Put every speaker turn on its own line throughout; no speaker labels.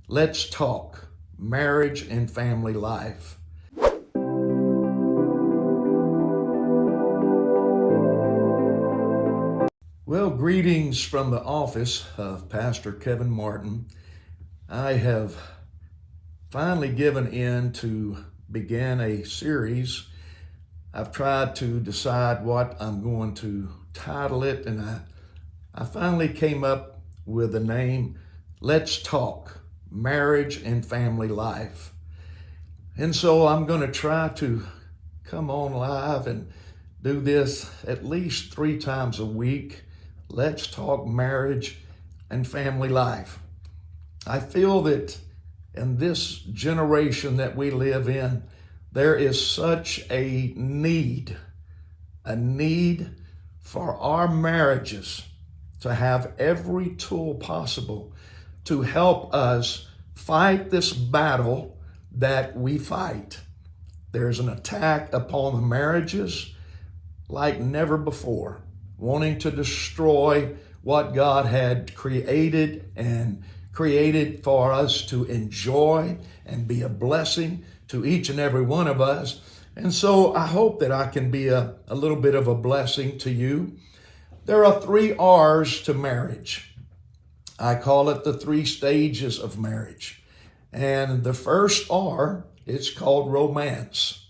Let's talk marriage and family life. Well, greetings from the office of Pastor Kevin Martin. I have finally given in to begin a series. I've tried to decide what I'm going to title it, and I finally came up with the name, Let's Talk Marriage and Family Life. And so I'm going to try to come on live and do this at least 3 times a week. Let's talk marriage and family life. I feel that in this generation that we live in, there is such a need for our marriages to have every tool possible to help us fight this battle that we fight. There's an attack upon the marriages like never before, wanting to destroy what God had created for us to enjoy and be a blessing to each and every one of us. And so I hope that I can be a little bit of a blessing to you. There are 3 R's to marriage. I call it the 3 stages of marriage. And the first R, it's called romance.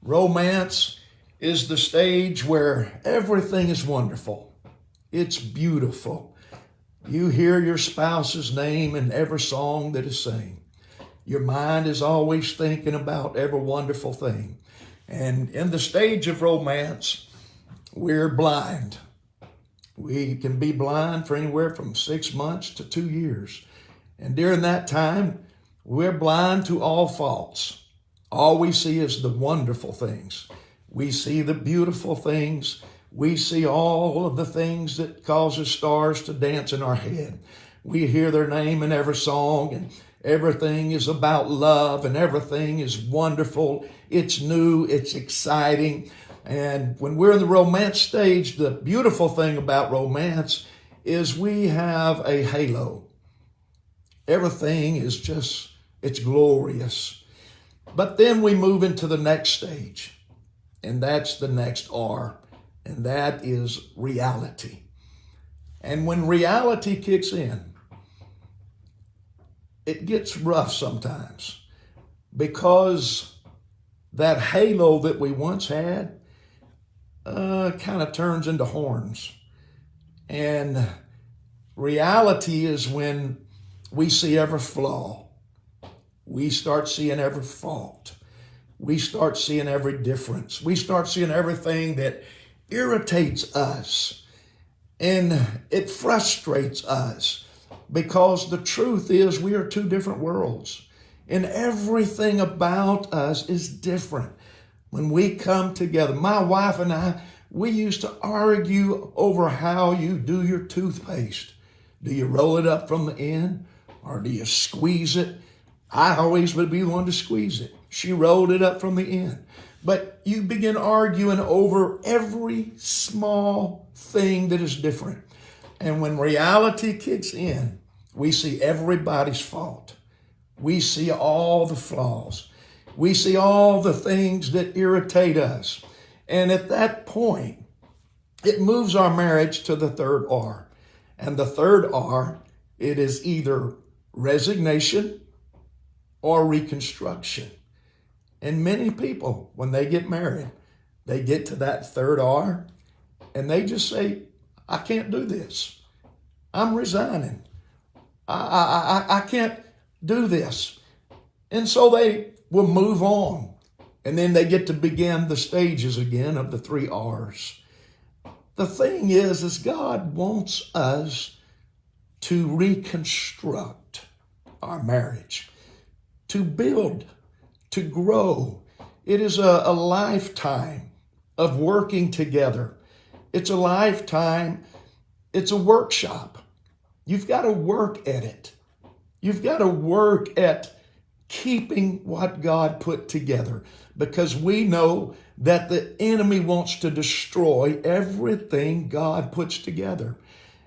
Romance is the stage where everything is wonderful. It's beautiful. You hear your spouse's name in every song that is sung. Your mind is always thinking about every wonderful thing. And in the stage of romance, we're blind. We can be blind for anywhere from 6 months to 2 years. And during that time, we're blind to all faults. All we see is the wonderful things. We see the beautiful things. We see all of the things that causes stars to dance in our head. We hear their name in every song, and everything is about love, and everything is wonderful. It's new, it's exciting. And when we're in the romance stage, the beautiful thing about romance is we have a halo. Everything is just, it's glorious. But then we move into the next stage. And that's the next R, and that is reality. And when reality kicks in, it gets rough sometimes, because that halo that we once had kind of turns into horns. And reality is when we see every flaw. We start seeing every fault. We start seeing every difference. We start seeing everything that irritates us, and it frustrates us, because the truth is we are 2 different worlds, and everything about us is different. When we come together, my wife and I, we used to argue over how you do your toothpaste. Do you roll it up from the end, or do you squeeze it? I always would be the one to squeeze it. She rolled it up from the end. But you begin arguing over every small thing that is different. And when reality kicks in, we see everybody's fault. We see all the flaws. We see all the things that irritate us. And at that point, it moves our marriage to the 3rd R. And the 3rd R, it is either resignation or reconstruction. And many people, when they get married, they get to that 3rd R, and they just say, I can't do this. I'm resigning. I can't do this. And so they will move on. And then they get to begin the stages again of the 3 R's. The thing is God wants us to reconstruct our marriage, to build, to grow. It is a lifetime of working together. It's a lifetime. It's a workshop. You've got to work at it. You've got to work at keeping what God put together, because we know that the enemy wants to destroy everything God puts together.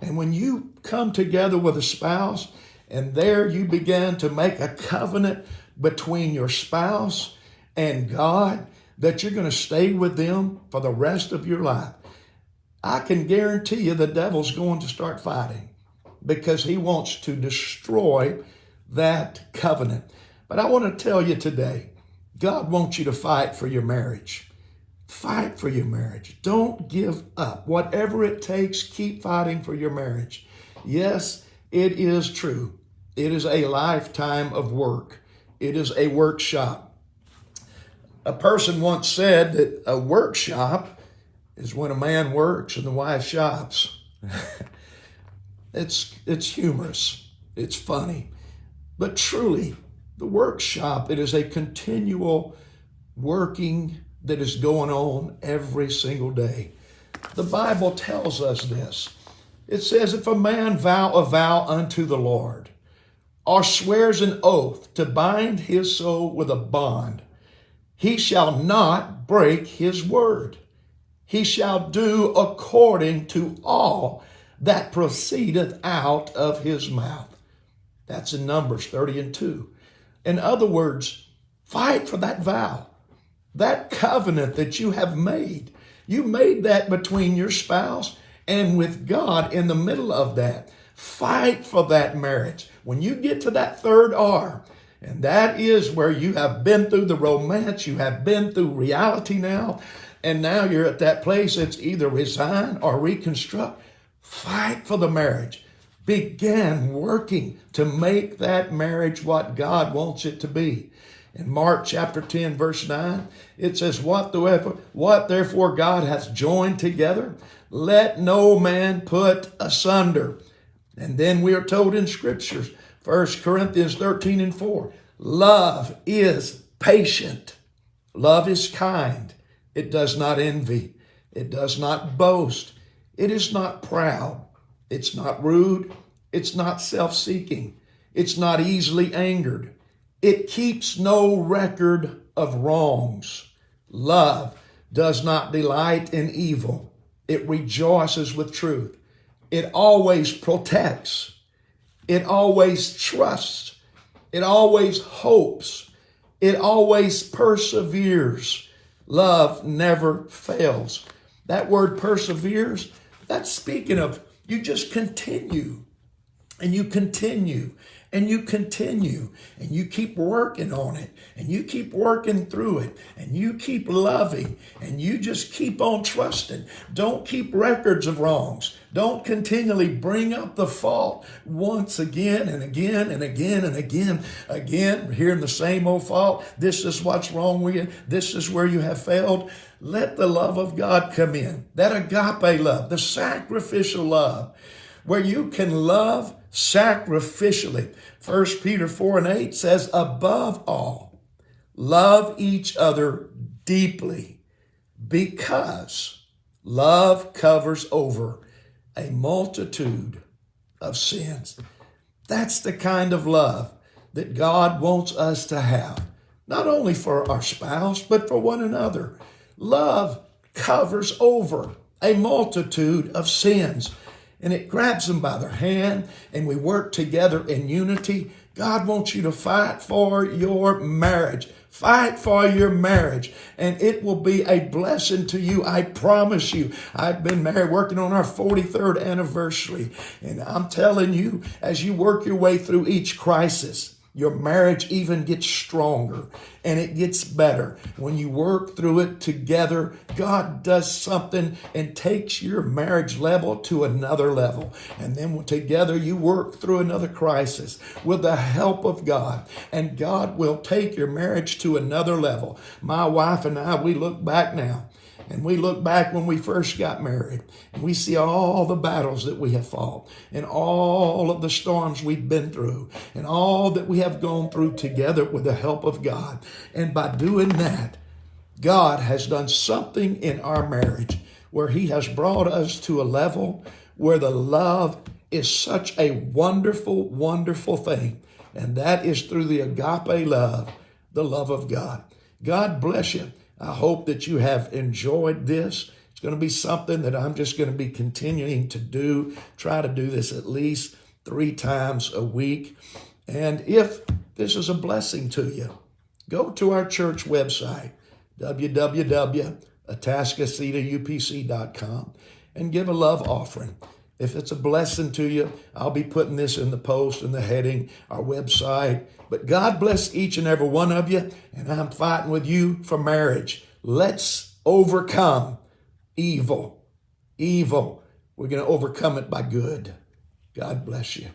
And when you come together with a spouse And there you began to make a covenant between your spouse and God that you're going to stay with them for the rest of your life. I can guarantee you the devil's going to start fighting because he wants to destroy that covenant. But I want to tell you today, God wants you to fight for your marriage. Fight for your marriage. Don't give up. Whatever it takes, keep fighting for your marriage. Yes, it is true. It is a lifetime of work. It is a workshop. A person once said that a workshop is when a man works and the wife shops. It's humorous. It's funny. But truly, the workshop, it is a continual working that is going on every single day. The Bible tells us this. It says, if a man vow a vow unto the Lord, or swears an oath to bind his soul with a bond, he shall not break his word. He shall do according to all that proceedeth out of his mouth. That's in Numbers 30:2. In other words, fight for that vow, that covenant that you have made. You made that between your spouse and with God in the middle of that. Fight for that marriage. When you get to that third R, and that is where you have been through the romance, you have been through reality now, and now you're at that place, it's either resign or reconstruct. Fight for the marriage. Begin working to make that marriage what God wants it to be. In Mark chapter 10, verse 9, it says, what therefore God hath joined together, let no man put asunder. And then we are told in scriptures, 1 Corinthians 13:4, love is patient. Love is kind. It does not envy. It does not boast. It is not proud. It's not rude. It's not self-seeking. It's not easily angered. It keeps no record of wrongs. Love does not delight in evil. It rejoices with truth. It always protects. It always trusts. It always hopes. It always perseveres. Love never fails. That word perseveres, that's speaking of you just continue and you continue and you continue and you keep working on it and you keep working through it and you keep loving and you just keep on trusting. Don't keep records of wrongs. Don't continually bring up the fault once again and again and again and again, hearing the same old fault. This is what's wrong with you. This is where you have failed. Let the love of God come in. That agape love, the sacrificial love, where you can love sacrificially. 1 Peter 4:8 says, above all, love each other deeply, because love covers over a multitude of sins. That's the kind of love that God wants us to have, not only for our spouse, but for one another. Love covers over a multitude of sins, and it grabs them by their hand, and we work together in unity. God wants you to fight for your marriage. Fight for your marriage, and it will be a blessing to you. I promise you. I've been married, working on our 43rd anniversary, and I'm telling you, as you work your way through each crisis, your marriage even gets stronger and it gets better. When you work through it together, God does something and takes your marriage level to another level. And then together you work through another crisis with the help of God. And God will take your marriage to another level. My wife and I, we look back now. And we look back when we first got married, and we see all the battles that we have fought, and all of the storms we've been through, and all that we have gone through together with the help of God. And by doing that, God has done something in our marriage where He has brought us to a level where the love is such a wonderful, wonderful thing. And that is through the agape love, the love of God. God bless you. I hope that you have enjoyed this. It's going to be something that I'm just going to be continuing to do. Try to do this at least 3 times a week. And if this is a blessing to you, go to our church website, www.atascocitaupc.com, and give a love offering. If it's a blessing to you, I'll be putting this in the post and the heading, our website. But God bless each and every one of you, and I'm fighting with you for marriage. Let's overcome evil. Evil. We're going to overcome it by good. God bless you.